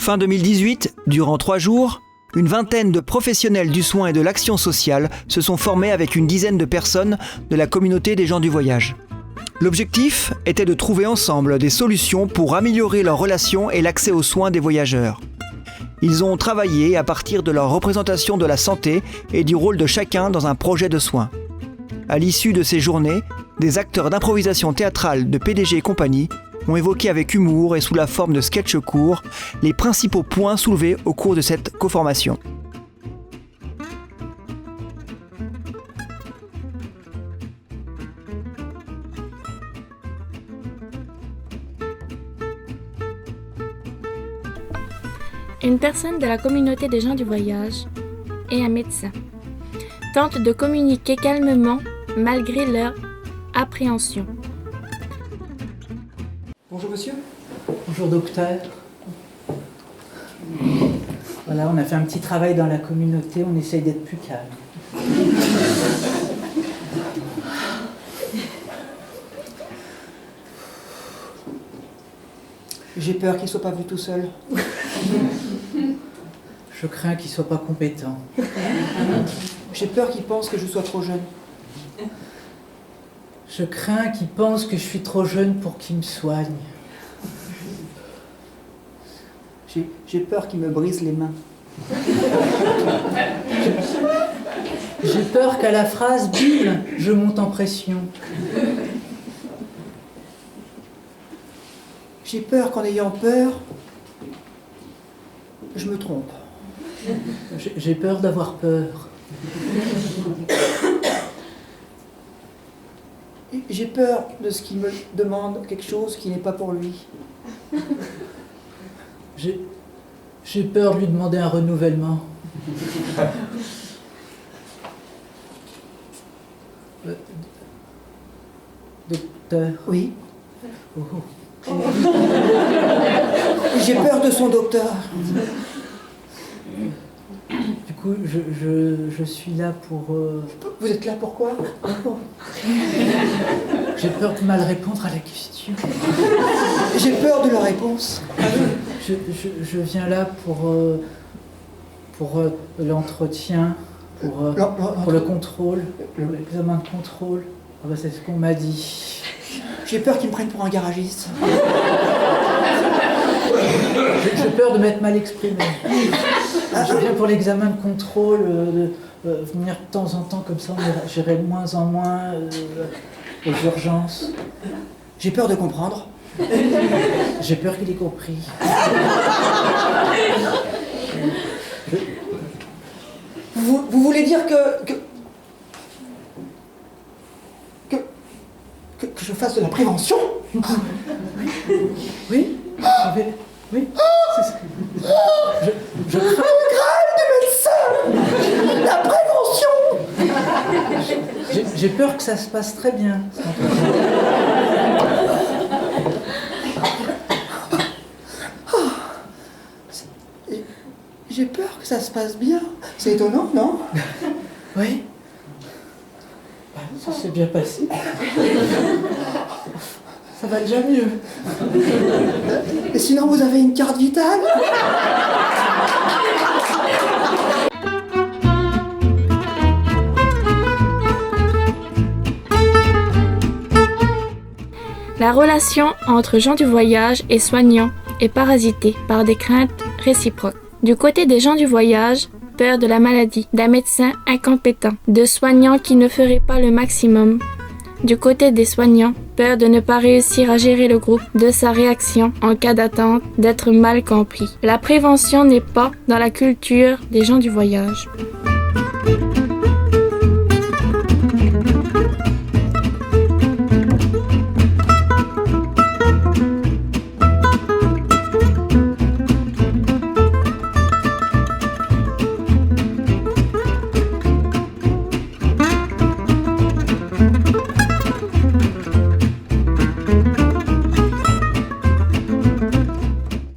Fin 2018, durant 3 jours, une vingtaine de professionnels du soin et de l'action sociale se sont formés avec une dizaine de personnes de la communauté des gens du voyage. L'objectif était de trouver ensemble des solutions pour améliorer leurs relations et l'accès aux soins des voyageurs. Ils ont travaillé à partir de leur représentation de la santé et du rôle de chacun dans un projet de soins. À l'issue de ces journées, des acteurs d'improvisation théâtrale de PDG et compagnie ont évoqué avec humour et sous la forme de sketchs courts les principaux points soulevés au cours de cette coformation. Une personne de la communauté des gens du voyage et un médecin tentent de communiquer calmement malgré leur appréhension. Bonjour monsieur. Bonjour docteur. Voilà, on a fait un petit travail dans la communauté, on essaye d'être plus calme. J'ai peur qu'il ne soit pas vu tout seul. Je crains qu'il ne soit pas compétent. J'ai peur qu'il pense que je sois trop jeune. Je crains qu'il pense que je suis trop jeune pour qu'il me soigne. J'ai peur qu'il me brise les mains. J'ai peur qu'à la phrase « bim », je monte en pression. J'ai peur qu'en ayant peur, je me trompe. J'ai peur d'avoir peur. J'ai peur de ce qu'il me demande quelque chose qui n'est pas pour lui. J'ai peur de lui demander un renouvellement. Docteur. Oui. Oh. J'ai peur de son docteur. Du coup, je suis là pour... Vous êtes là pourquoi? J'ai peur de mal répondre à la question. J'ai peur de la réponse. Je viens là pour l'entretien, pour le contrôle, l'examen de contrôle. Ah bah, c'est ce qu'on m'a dit. J'ai peur qu'il me prenne pour un garagiste. J'ai peur de m'être mal exprimé. Je viens pour l'examen de contrôle, venir de temps en temps comme ça, j'irai de moins en moins aux urgences. J'ai peur de comprendre. J'ai peur qu'il ait compris. Vous voulez dire que je fasse de la prévention? Oui. Oui. Je Le Graal du médecin! La prévention! J'ai peur que ça se passe très bien. J'ai peur que ça se passe bien. C'est étonnant, non? Oui. Ça s'est bien passé. Ça va déjà mieux. Et sinon, vous avez une carte vitale? La relation entre gens du voyage et soignants est parasitée par des craintes réciproques. Du côté des gens du voyage, peur de la maladie, d'un médecin incompétent, de soignants qui ne feraient pas le maximum. Du côté des soignants, peur de ne pas réussir à gérer le groupe, de sa réaction en cas d'attente, d'être mal compris. La prévention n'est pas dans la culture des gens du voyage.